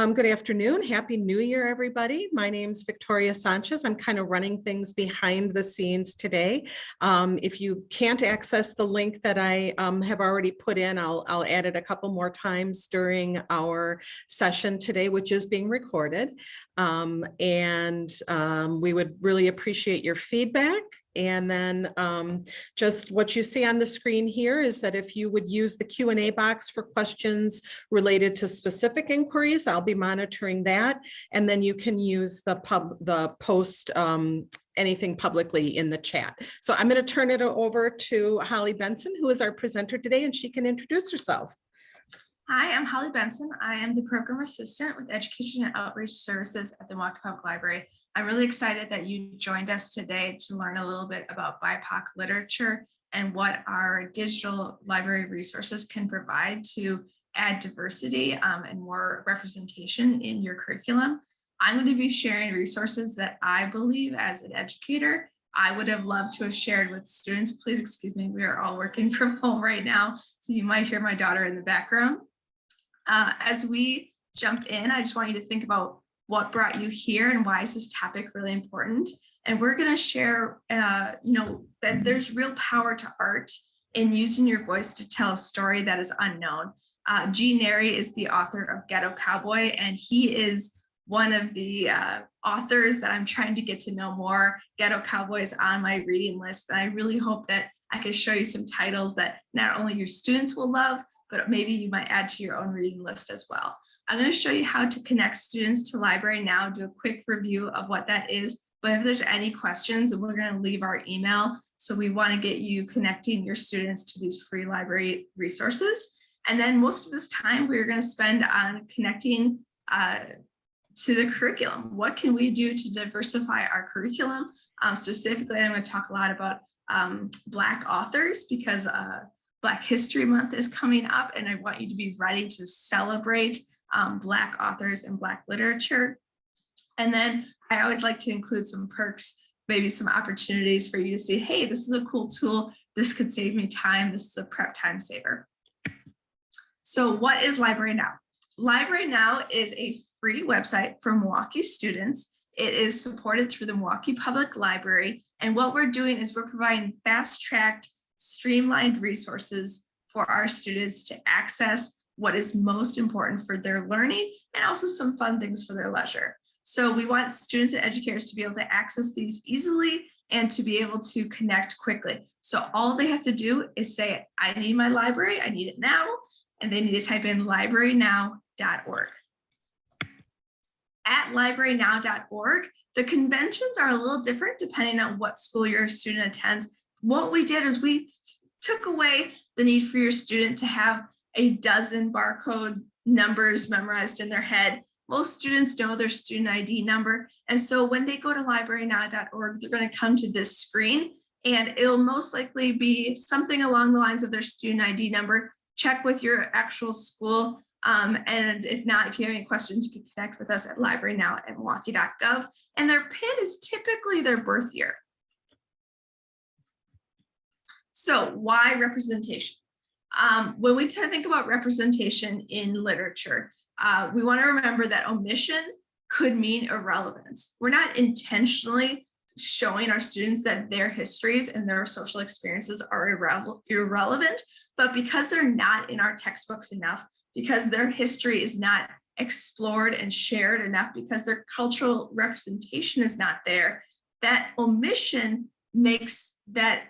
Good afternoon. Happy New Year, everybody. My name's Victoria Sanchez. I'm kind of running things behind the scenes today. If you can't access the link that I have already put in, I'll add it a couple more times during our session today, which is being recorded. We would really appreciate your feedback. And then just what you see on the screen here is that if you would use the Q&A box for questions related to specific inquiries, I'll be monitoring that. And then you can use the post anything publicly in the chat. So I'm going to turn it over to Holly Benson, who is our presenter today, and she can introduce herself. Hi, I'm Holly Benson. I am the Program Assistant with Education and Outreach Services at the Milwaukee Public Library. I'm really excited that you joined us today to learn a little bit about BIPOC literature and what our digital library resources can provide to add diversity and more representation in your curriculum. I'm going to be sharing resources that I believe as an educator I would have loved to have shared with students. Please excuse me, we are all working from home right now, so you might hear my daughter in the background. As we jump in, I just want you to think about what brought you here and why is this topic really important. And we're going to share, that there's real power to art in using your voice to tell a story that is unknown. G. Neri is the author of Ghetto Cowboy, and he is one of the authors that I'm trying to get to know more. Ghetto Cowboy is on my reading list, and I really hope that I can show you some titles that not only your students will love, but maybe you might add to your own reading list as well. I'm going to show you how to connect students to LibraryNow, do a quick review of what that is. But if there's any questions, we're going to leave our email. So we want to get you connecting your students to these free library resources. And then most of this time we're going to spend on connecting to the curriculum. What can we do to diversify our curriculum? Specifically, I'm going to talk a lot about Black authors because Black History Month is coming up, and I want you to be ready to celebrate Black authors and Black literature. And then I always like to include some perks, maybe some opportunities for you to see, hey, this is a cool tool. This could save me time. This is a prep time saver. So what is LibraryNow? LibraryNow is a free website for Milwaukee students. It is supported through the Milwaukee Public Library. And what we're doing is we're providing fast-tracked, streamlined resources for our students to access what is most important for their learning and also some fun things for their leisure. So we want students and educators to be able to access these easily and to be able to connect quickly. So all they have to do is say, I need my library, I need it now, and they need to type in librarynow.org. At librarynow.org, the conventions are a little different depending on what school your student attends. What we did is we took away the need for your student to have a dozen barcode numbers memorized in their head. Most students know their student ID number. And so when they go to librarynow.org, they're going to come to this screen, and it'll most likely be something along the lines of their student ID number. Check with your actual school. And if not, if you have any questions, you can connect with us at librarynow@milwaukee.gov. And their PIN is typically their birth year. So why representation? When we think about representation in literature, we want to remember that omission could mean irrelevance. We're not intentionally showing our students that their histories and their social experiences are irrelevant, but because they're not in our textbooks enough, because their history is not explored and shared enough, because their cultural representation is not there, that omission makes that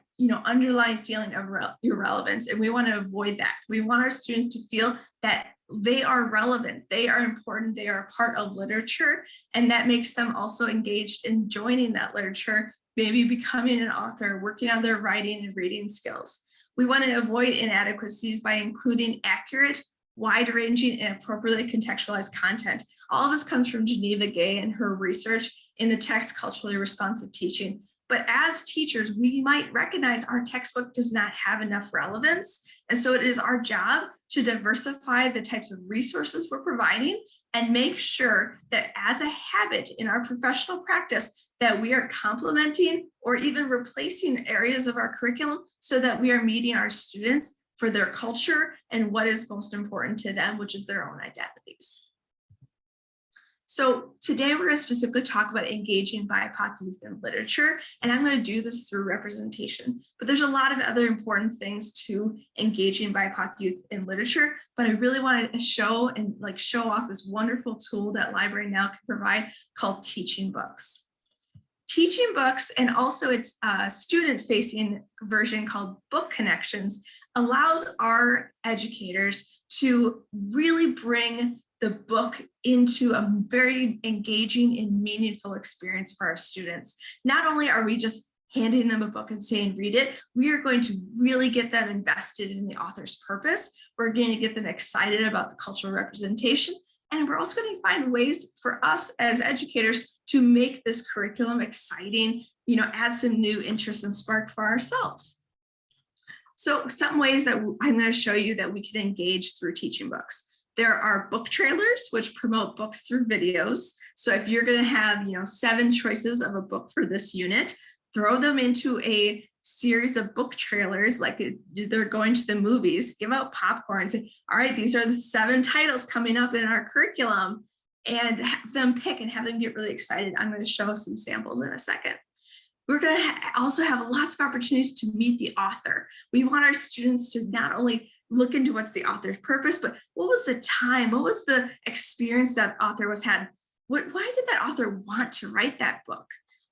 underlying feeling of irrelevance, and we want to avoid that. We want our students to feel that they are relevant, they are important, they are a part of literature, and that makes them also engaged in joining that literature, maybe becoming an author, working on their writing and reading skills. We want to avoid inadequacies by including accurate, wide-ranging, and appropriately contextualized content. All of this comes from Geneva Gay and her research in the text culturally responsive teaching. But as teachers, we might recognize our textbook does not have enough relevance. And so it is our job to diversify the types of resources we're providing and make sure that as a habit in our professional practice, that we are complementing or even replacing areas of our curriculum so that we are meeting our students for their culture and what is most important to them, which is their own identities. So today we're going to specifically talk about engaging BIPOC youth in literature, and I'm going to do this through representation. But there's a lot of other important things to engaging BIPOC youth in literature, but I really wanted to show off this wonderful tool that LibraryNow can provide called Teaching Books. Teaching Books, and also its student-facing version called Book Connections, allows our educators to really bring the book into a very engaging and meaningful experience for our students. Not only are we just handing them a book and saying, read it, we are going to really get them invested in the author's purpose. We're going to get them excited about the cultural representation. And we're also going to find ways for us as educators to make this curriculum exciting, add some new interest and spark for ourselves. So some ways that I'm going to show you that we can engage through Teaching Books. There are book trailers, which promote books through videos. So if you're going to have, 7 choices of a book for this unit, throw them into a series of book trailers, like they're going to the movies, give out popcorn, say, all right, these are the 7 titles coming up in our curriculum, and have them pick and have them get really excited. I'm going to show some samples in a second. We're going to also have lots of opportunities to meet the author. We want our students to not only look into what's the author's purpose, but what was the time? What was the experience that author was had? Why did that author want to write that book?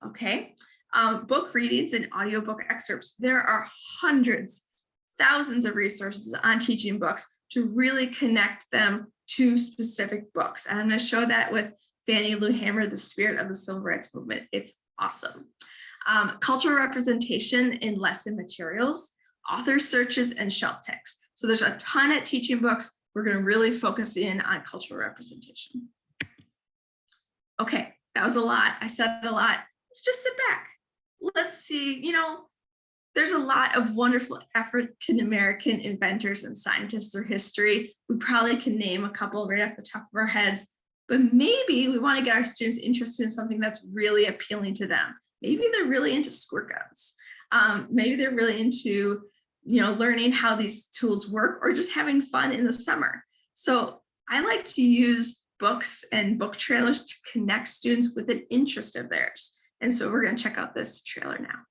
Okay, book readings and audiobook excerpts. There are hundreds, thousands of resources on Teaching Books to really connect them to specific books. And I'm going to show that with Fannie Lou Hamer, The Spirit of the Civil Rights Movement. It's awesome. Cultural representation in lesson materials, author searches, and shelf text. So there's a ton at Teaching Books. We're going to really focus in on cultural representation. Okay, that was a lot. I said a lot. Let's just sit back. Let's see, there's a lot of wonderful African-American inventors and scientists through history. We probably can name a couple right off the top of our heads, but maybe we want to get our students interested in something that's really appealing to them. Maybe they're really into squirt guns. Maybe they're really into learning how these tools work, or just having fun in the summer. So I like to use books and book trailers to connect students with an interest of theirs. And so we're going to check out this trailer now.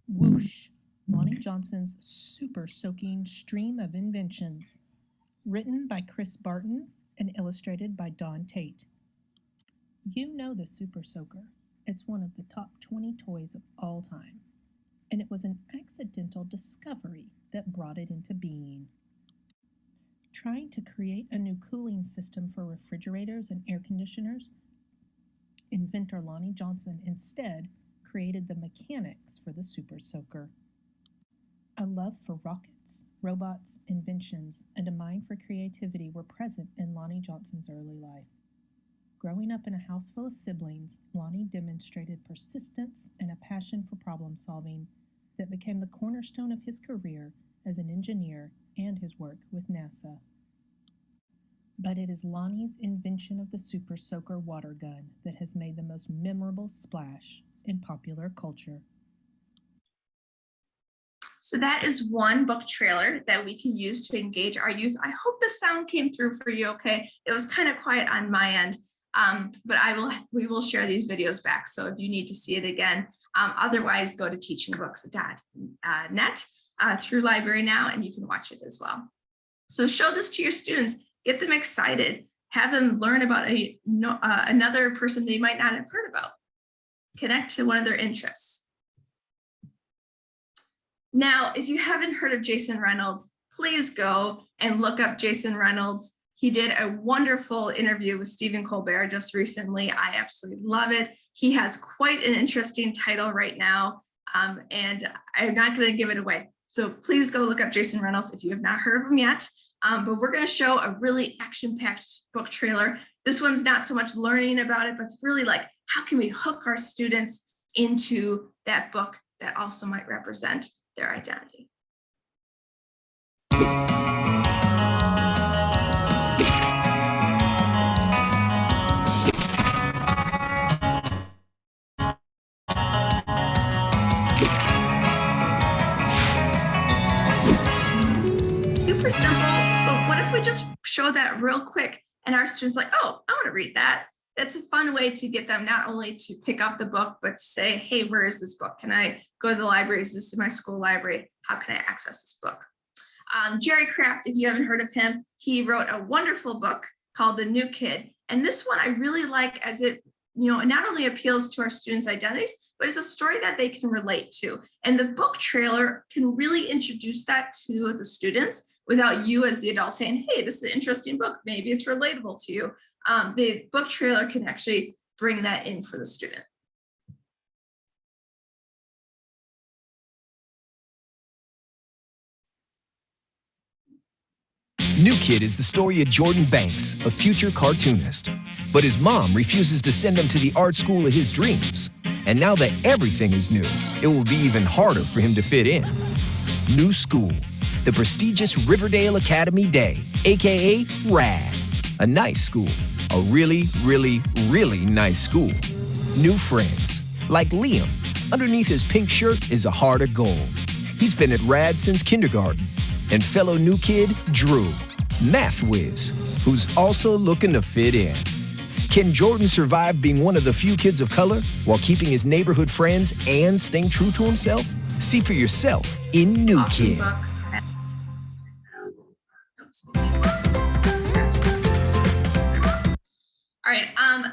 Whoosh, Lonnie Johnson's super soaking stream of inventions. Written by Chris Barton and illustrated by Don Tate. You know the Super Soaker. It's one of the top 20 toys of all time. And it was an accidental discovery that brought it into being. Trying to create a new cooling system for refrigerators and air conditioners, inventor Lonnie Johnson instead created the mechanics for the Super Soaker. A love for rockets, robots, inventions, and a mind for creativity were present in Lonnie Johnson's early life. Growing up in a house full of siblings, Lonnie demonstrated persistence and a passion for problem solving that became the cornerstone of his career as an engineer and his work with NASA. But it is Lonnie's invention of the Super Soaker water gun that has made the most memorable splash in popular culture. So that is one book trailer that we can use to engage our youth. I hope the sound came through for you okay. It was kind of quiet on my end, but we will share these videos back. So if you need to see it again, otherwise go to teachingbooks.net through LibraryNow, and you can watch it as well. So show this to your students, get them excited, have them learn about another person they might not have heard about, connect to one of their interests. Now, if you haven't heard of Jason Reynolds, please go and look up Jason Reynolds. He did a wonderful interview with Stephen Colbert just recently. I absolutely love it. He has quite an interesting title right now, and I'm not going to give it away. So please go look up Jason Reynolds if you have not heard of him yet. But we're going to show a really action-packed book trailer. This one's not so much learning about it, but it's really like, how can we hook our students into that book that also might represent their identity? Super simple, but what if we just show that real quick. And our students like, oh, I want to read that. That's a fun way to get them not only to pick up the book, but to say, hey, where is this book? Can I go to the library? Is this in my school library? How can I access this book? Jerry Craft, if you haven't heard of him, he wrote a wonderful book called The New Kid. And this one I really like, as it not only appeals to our students' identities, but it's a story that they can relate to. And the book trailer can really introduce that to the students without you as the adult saying, hey, this is an interesting book. Maybe it's relatable to you. The book trailer can actually bring that in for the student. New Kid is the story of Jordan Banks, a future cartoonist. But his mom refuses to send him to the art school of his dreams. And now that everything is new, it will be even harder for him to fit in. New school, the prestigious Riverdale Academy Day, aka RAD. A nice school, a really, really, really nice school. New friends, like Liam. Underneath his pink shirt is a heart of gold. He's been at RAD since kindergarten. And fellow new kid, Drew, math whiz, who's also looking to fit in. Can Jordan survive being one of the few kids of color while keeping his neighborhood friends and staying true to himself? See for yourself in New Kid. All right,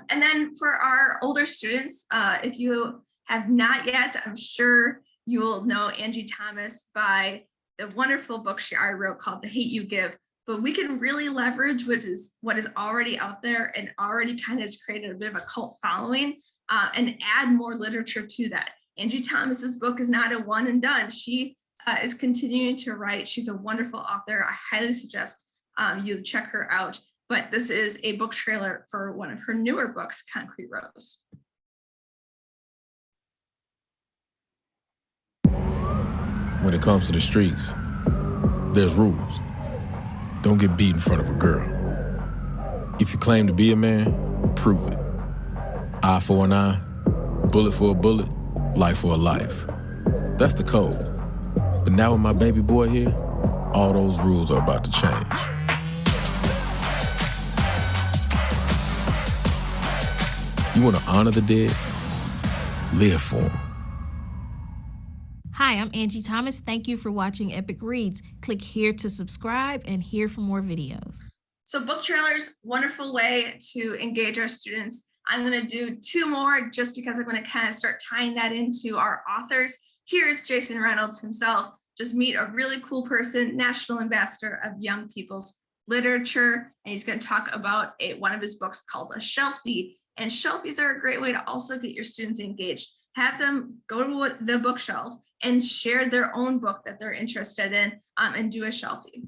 and then for our older students, if you have not yet, I'm sure you will know Angie Thomas by the wonderful book I wrote called The Hate You Give. But we can really leverage what is already out there and already kind of has created a bit of a cult following, and add more literature to that. Angie Thomas's book is not a one and done. She is continuing to write. She's a wonderful author. I highly suggest you check her out. But this is a book trailer for one of her newer books, Concrete Rose. When it comes to the streets, there's rules. Don't get beat in front of a girl. If you claim to be a man, prove it. Eye for an eye, bullet for a bullet, life for a life. That's the code. But now with my baby boy here, all those rules are about to change. You want to honor the dead? Live for them. Hi, I'm Angie Thomas. Thank you for watching Epic Reads. Click here to subscribe and here for more videos. So book trailers, wonderful way to engage our students. I'm going to do two more just because I'm going to kind of start tying that into our authors. Here's Jason Reynolds himself. Just meet a really cool person, National Ambassador of Young People's Literature. And he's going to talk about one of his books called A Shelfie. And Shelfies are a great way to also get your students engaged. Have them go to the bookshelf and share their own book that they're interested in, and do a Shelfie.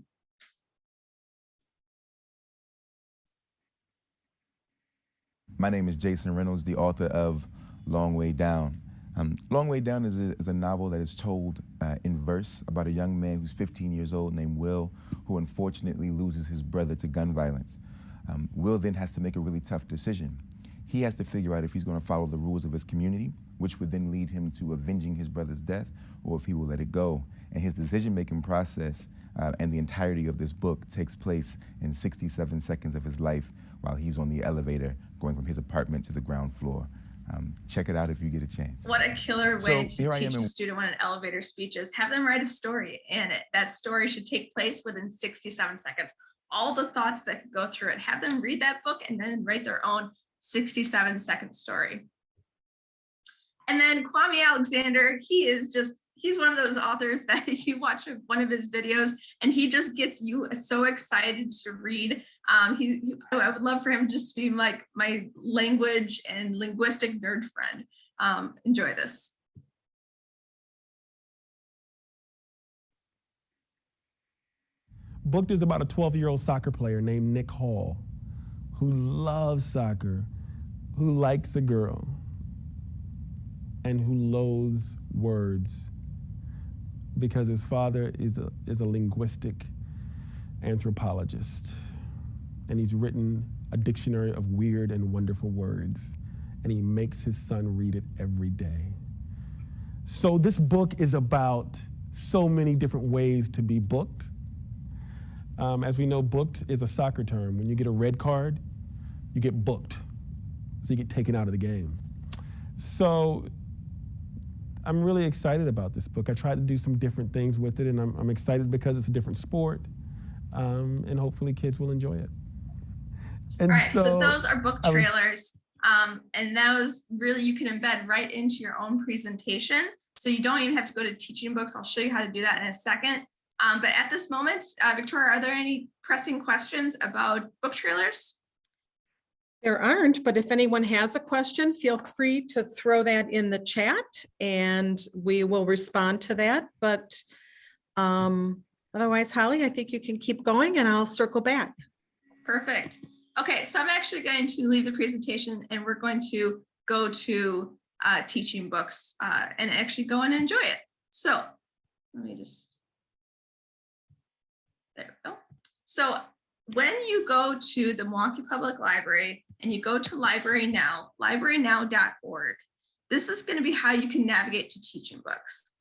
My name is Jason Reynolds, the author of Long Way Down. Long Way Down is a novel that is told in verse about a young man who's 15 years old named Will, who unfortunately loses his brother to gun violence. Will then has to make a really tough decision. He has to figure out if he's going to follow the rules of his community, which would then lead him to avenging his brother's death, or if he will let it go. And his decision-making process and the entirety of this book takes place in 67 seconds of his life while he's on the elevator going from his apartment to the ground floor. Check it out if you get a chance. What a killer way So, to teach a student what an elevator speech is. Have them write a story, and that story should take place within 67 seconds. All the thoughts that could go through it. Have them read that book and then write their own 67-second story. And then Kwame Alexander, he's one of those authors that you watch one of his videos and he just gets you so excited to read. I would love for him just to be like my language and linguistic nerd friend. Enjoy this. Booked is about a 12-year-old soccer player named Nick Hall who loves soccer, who likes a girl, and who loathes words because his father is a linguistic anthropologist, and he's written a dictionary of weird and wonderful words, and he makes his son read it every day. So this book is about so many different ways to be booked. As we know, booked is a soccer term. When you get a red card, you get booked. So you get taken out of the game. So I'm really excited about this book. I tried to do some different things with it, and I'm excited because it's a different sport, and hopefully kids will enjoy it. And all right, so those are book trailers, and those really you can embed right into your own presentation. So you don't even have to go to teaching books. I'll show you how to do that in a second. But at this moment, Victoria, are there any pressing questions about book trailers? There aren't, but if anyone has a question, feel free to throw that in the chat and we will respond to that. But otherwise, Holly, I think you can keep going and I'll circle back. Perfect. Okay, so I'm actually going to leave the presentation and we're going to go to teaching books and actually go and enjoy it. So let me just, there we go. So when you go to the Milwaukee Public Library and you go to LibraryNow, librarynow.org, this is going to be how you can navigate to teaching books.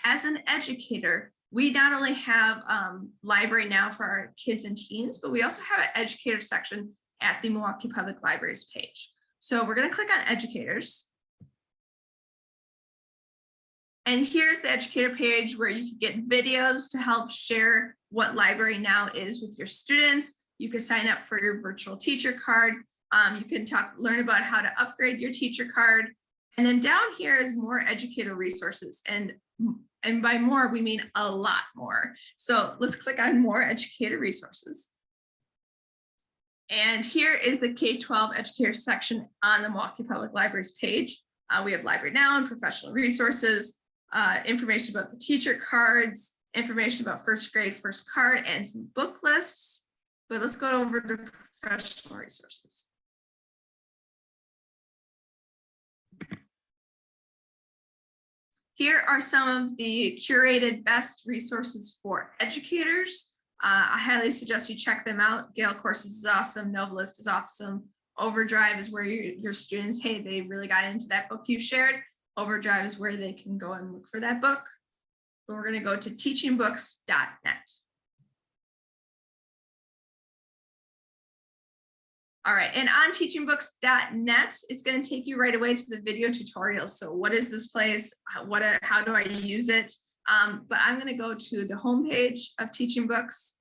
As an educator, we not only have LibraryNow for our kids and teens, but we also have an educator section at the Milwaukee Public Library's page. So we're going to click on educators. And here's the educator page where you can get videos to help share what LibraryNow is with your students. You can sign up for your virtual teacher card. You can learn about how to upgrade your teacher card. And then down here is more educator resources. And by more, we mean a lot more. So let's click on more educator resources. And here is the K-12 educator section on the Milwaukee Public Library's page. We have LibraryNow and professional resources, information about the teacher cards, information about first grade, first card, and some book lists. But let's go over to professional resources. Here are some of the curated best resources for educators. I highly suggest you check them out. Gale Courses is awesome. Novelist is awesome. Overdrive is where your students, hey, they really got into that book you shared. Overdrive is where they can go and look for that book. But we're going to go to teachingbooks.net. All right, and on teachingbooks.net, it's going to take you right away to the video tutorials. So what is this place? How do I use it? But I'm going to go to the homepage of Teaching Books.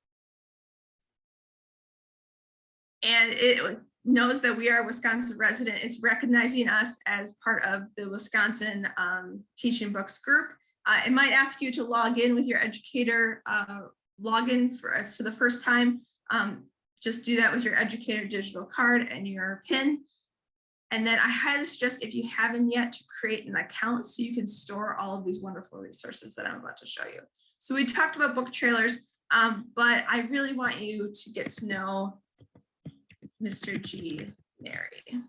And it knows that we are a Wisconsin resident. It's recognizing us as part of the Wisconsin Teaching Books group. It might ask you to log in with your educator login for the first time. Just do that with your educator digital card and your PIN. And then I highly suggest, if you haven't yet, to create an account so you can store all of these wonderful resources that I'm about to show you. So we talked about book trailers, but I really want you to get to know Mr. G. Neri.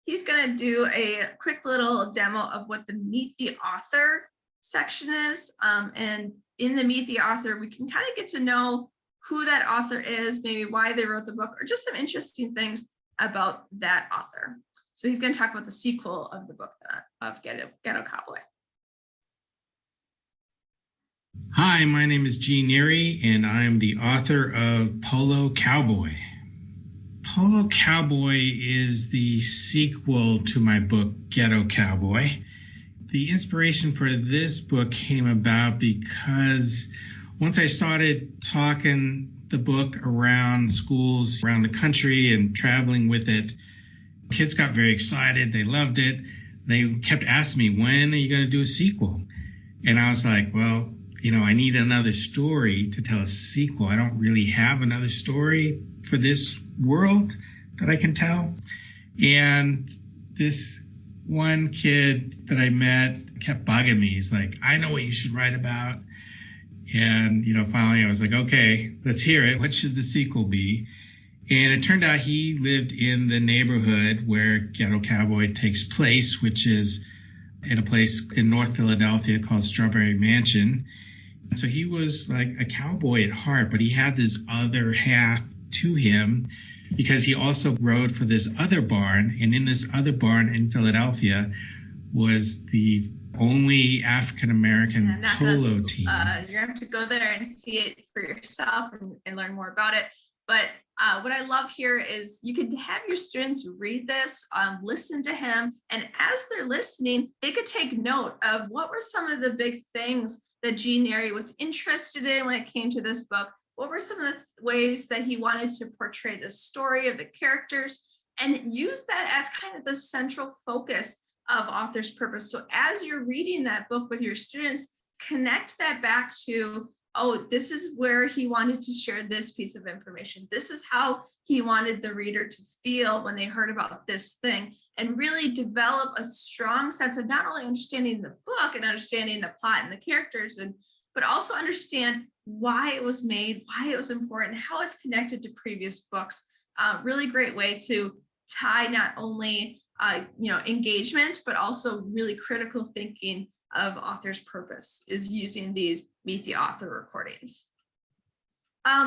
He's going to do a quick little demo of what the Meet the Author section is. And in the Meet the Author, we can kind of get to know who that author is, maybe why they wrote the book, or just some interesting things about that author. So he's going to talk about the sequel of the book of Ghetto Cowboy. Hi, my name is G. Neri, and I'm the author of Polo Cowboy. Polo Cowboy is the sequel to my book, Ghetto Cowboy. The inspiration for this book came about because once I started talking the book around schools around the country and traveling with it, kids got very excited. They loved it. They kept asking me, when are you going to do a sequel? And I was like, well, I need another story to tell a sequel. I don't really have another story for this world that I can tell. And this one kid that I met kept bugging me. He's like, I know what you should write about. And, finally I was like, okay, let's hear it. What should the sequel be? And it turned out he lived in the neighborhood where Ghetto Cowboy takes place, which is in a place in North Philadelphia called Strawberry Mansion. And so he was like a cowboy at heart, but he had this other half to him because he also wrote for this other barn, and in this other barn in Philadelphia was the only African-American polo team. You're gonna have to go there and see it for yourself and learn more about it. But what I love here is you could have your students read this, listen to him, and as they're listening, they could take note of what were some of the big things that Jean Neary was interested in when it came to this book. What were some of the ways that he wanted to portray the story of the characters, and use that as kind of the central focus of author's purpose. So as you're reading that book with your students, connect that back to, oh, this is where he wanted to share this piece of information. This is how he wanted the reader to feel when they heard about this thing, and really develop a strong sense of not only understanding the book and understanding the plot and the characters, but also understand why it was made, why it was important, how it's connected to previous books. Really great way to tie not only engagement, but also really critical thinking of author's purpose is using these Meet the Author recordings.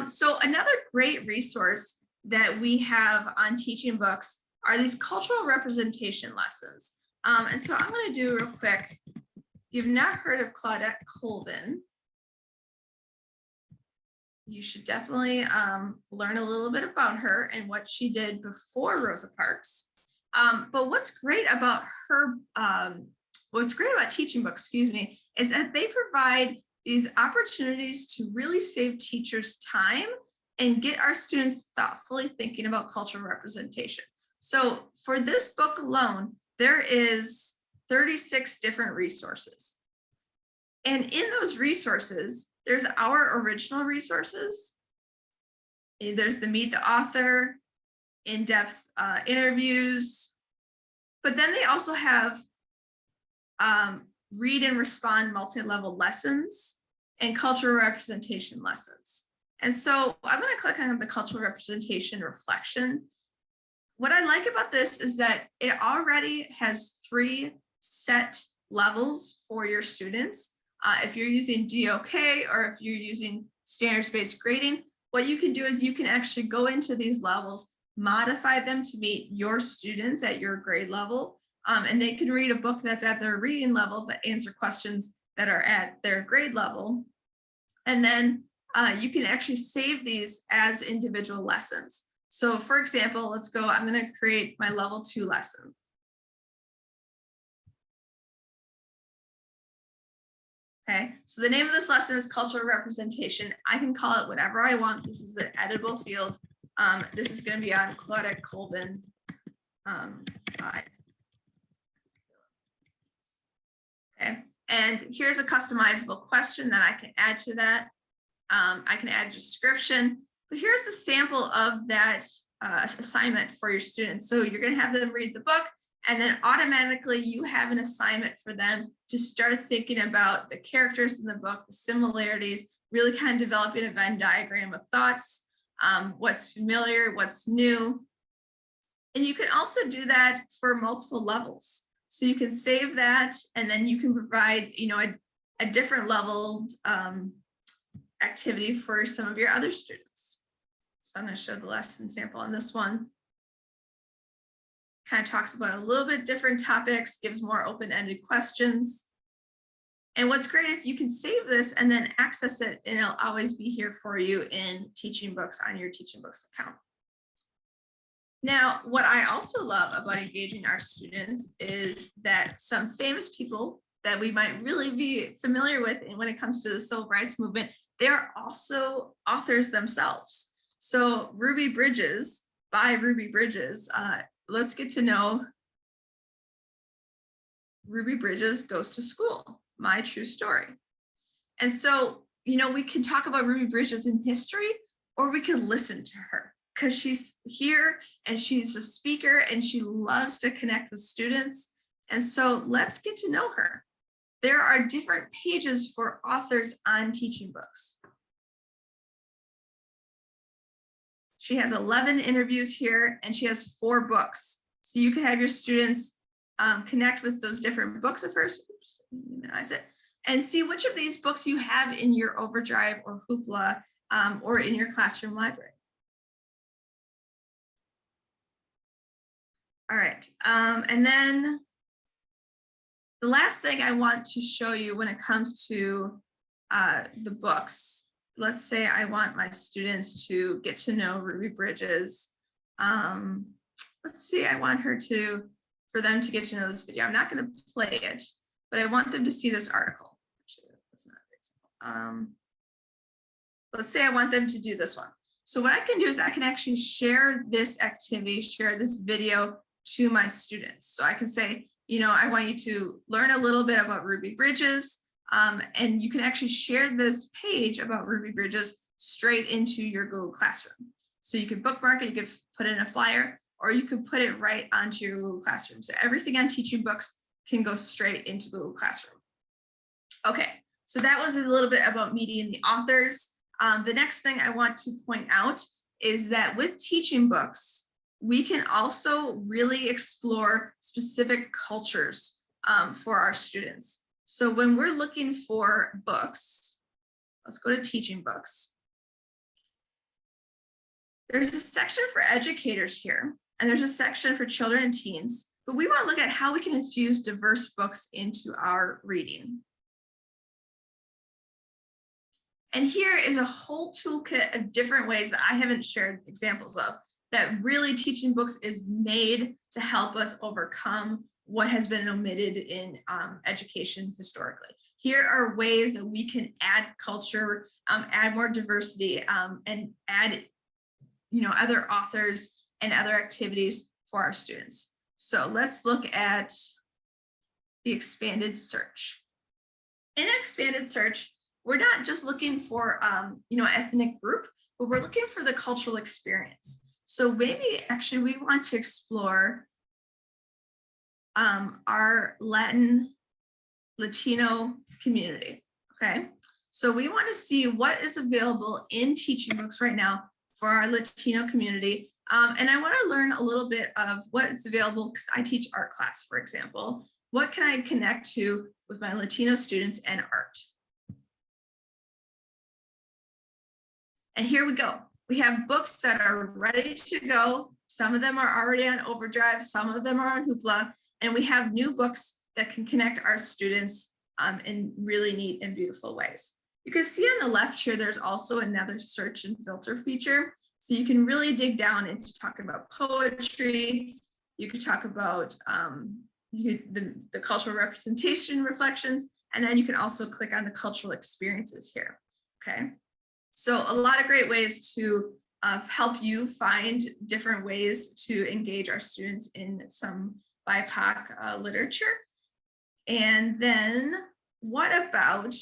So another great resource that we have on teaching books are these cultural representation lessons. And so I'm going to do real quick. If you've not heard of Claudette Colvin, you should definitely learn a little bit about her and what she did before Rosa Parks. But what's great about her, teaching books, is that they provide these opportunities to really save teachers time and get our students thoughtfully thinking about cultural representation. So for this book alone, there is 36 different resources. And in those resources, there's our original resources. There's the Meet the Author, in-depth interviews, but then they also have read and respond multi-level lessons and cultural representation lessons. And so I'm going to click on the cultural representation reflection. What I like about this is that it already has 3 set levels for your students. If you're using DOK or if you're using standards-based grading, what you can do is you can actually go into these levels, modify them to meet your students at your grade level, and they can read a book that's at their reading level, but answer questions that are at their grade level. And then you can actually save these as individual lessons. So for example, let's go, I'm going to create my level 2 lesson. Okay, so the name of this lesson is cultural representation. I can call it whatever I want. This is an editable field. This is going to be on Claudette Colvin. Okay, and here's a customizable question that I can add to that. I can add a description, but here's a sample of that assignment for your students. So you're going to have them read the book, and then automatically you have an assignment for them to start thinking about the characters in the book, the similarities, really kind of developing a Venn diagram of thoughts, what's familiar, what's new. And you can also do that for multiple levels. So you can save that, and then you can provide, a different leveled activity for some of your other students. So I'm going to show the lesson sample on this one. Kind of talks about a little bit different topics, gives more open-ended questions. And what's great is you can save this and then access it, and it'll always be here for you in Teaching Books on your Teaching Books account. Now, what I also love about engaging our students is that some famous people that we might really be familiar with when it comes to the civil rights movement, they're also authors themselves. So Ruby Bridges, by Ruby Bridges, let's get to know Ruby Bridges Goes to School, My True Story. And so, we can talk about Ruby Bridges in history, or we can listen to her because she's here and she's a speaker and she loves to connect with students. And so let's get to know her. There are different pages for authors on Teaching Books. She has 11 interviews here, and she has 4 books. So you can have your students connect with those different books at first, oops, minimize it, and see which of these books you have in your Overdrive or Hoopla or in your classroom library. All right, and then the last thing I want to show you when it comes to the books, let's say I want my students to get to know Ruby Bridges. Let's see, I want for them to get to know this video. I'm not going to play it, but I want them to see this article. Actually, that's not a good example. Let's say I want them to do this one. So what I can do is I can actually share this activity, share this video to my students. So I can say, you know, I want you to learn a little bit about Ruby Bridges, and you can actually share this page about Ruby Bridges straight into your Google Classroom. So you could bookmark it, you could put it in a flyer, or you could put it right onto your Google Classroom. So everything on teaching books can go straight into Google Classroom. Okay, so that was a little bit about meeting the authors. The next thing I want to point out is that with teaching books, we can also really explore specific cultures for our students. So when we're looking for books, let's go to teaching books. There's a section for educators here, and there's a section for children and teens, but we want to look at how we can infuse diverse books into our reading. And here is a whole toolkit of different ways that I haven't shared examples of, that really teaching books is made to help us overcome what has been omitted in education historically. Here are ways that we can add culture, add more diversity, and add, you know, other authors and other activities for our students. So let's look at the expanded search. In expanded search, we're not just looking for, you know, ethnic group, but we're looking for the cultural experience. So maybe actually we want to explore our Latino community, okay? So we want to see what is available in teaching books right now for our Latino community. And I want to learn a little bit of what is available, because I teach art class, for example. What can I connect to with my Latino students and art? And here we go. We have books that are ready to go. Some of them are already on Overdrive, some of them are on Hoopla, and we have new books that can connect our students in really neat and beautiful ways. You can see on the left here, there's also another search and filter feature. So you can really dig down into talking about poetry. You could talk about the cultural representation reflections, and then you can also click on the cultural experiences here, okay? So a lot of great ways to help you find different ways to engage our students in some BIPOC literature. And then what about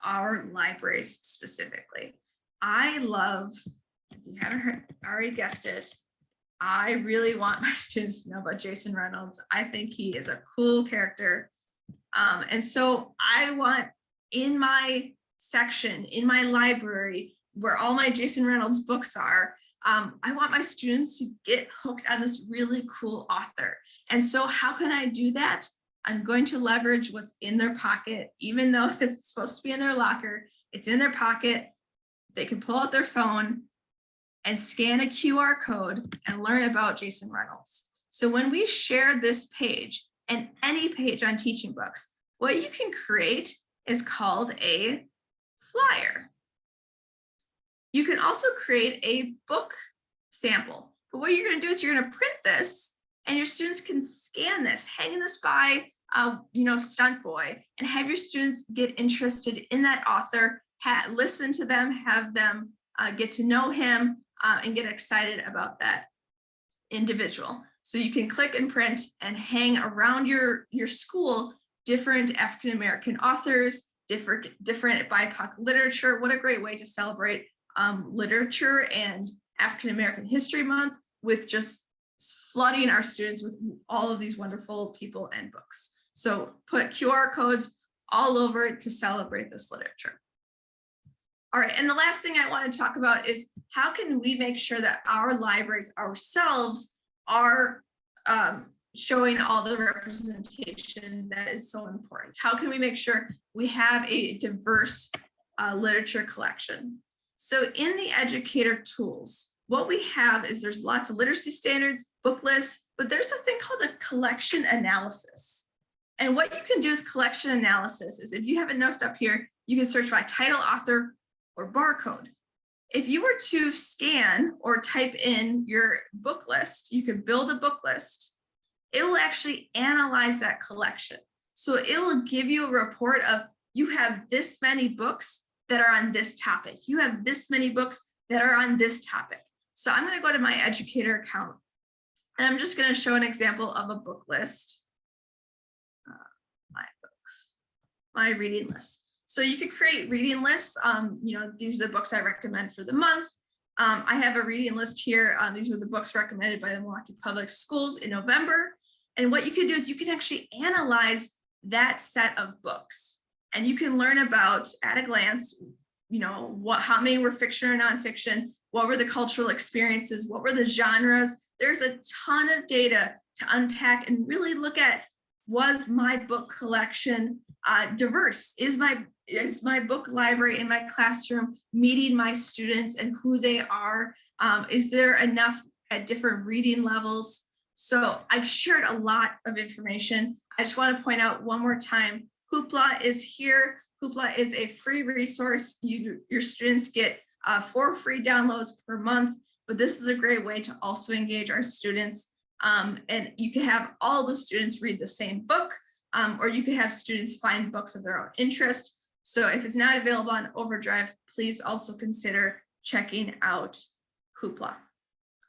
our libraries specifically? I love, if you haven't already guessed it, I really want my students to know about Jason Reynolds. I think he is a cool character. And so I want in my section, in my library, where all my Jason Reynolds books are, I want my students to get hooked on this really cool author. And so how can I do that? I'm going to leverage what's in their pocket, even though it's supposed to be in their locker, it's in their pocket. They can pull out their phone and scan a QR code and learn about Jason Reynolds. So when we share this page and any page on teaching books, what you can create is called a flyer. You can also create a book sample, but what you're going to do is you're going to print this, and your students can scan this, hang this by, you know, Stunt Boy, and have your students get interested in that author, listen to them, have them get to know him, and get excited about that individual. So you can click and print and hang around your school different African-American authors, different BIPOC literature. What a great way to celebrate literature and African-American History Month, with just flooding our students with all of these wonderful people and books. So put QR codes all over to celebrate this literature. All right, and the last thing I want to talk about is how can we make sure that our libraries ourselves are showing all the representation that is so important? How can we make sure we have a diverse literature collection? So in the educator tools, what we have is there's lots of literacy standards, book lists, but there's a thing called a collection analysis. And what you can do with collection analysis is if you have it noticed up here, you can search by title, author, or barcode. If you were to scan or type in your book list, you could build a book list. It will actually analyze that collection. So it will give you a report of you have this many books that are on this topic. You have this many books that are on this topic. So I'm going to go to my educator account and I'm just going to show an example of a book list. My books, my reading list. So you could create reading lists. These are the books I recommend for the month. I have a reading list here. These were the books recommended by the Milwaukee Public Schools in November. And what you can do is you can actually analyze that set of books. And you can learn about, at a glance, how many were fiction or nonfiction, what were the cultural experiences, what were the genres. There's a ton of data to unpack and really look at, was my book collection diverse? Is my book library in my classroom meeting my students and who they are? Is there enough at different reading levels? So I've shared a lot of information. I just want to point out one more time, Hoopla is here. Hoopla is a free resource. Your students get 4 free downloads per month, but this is a great way to also engage our students. And you can have all the students read the same book, or you could have students find books of their own interest. So if it's not available on Overdrive, please also consider checking out Hoopla.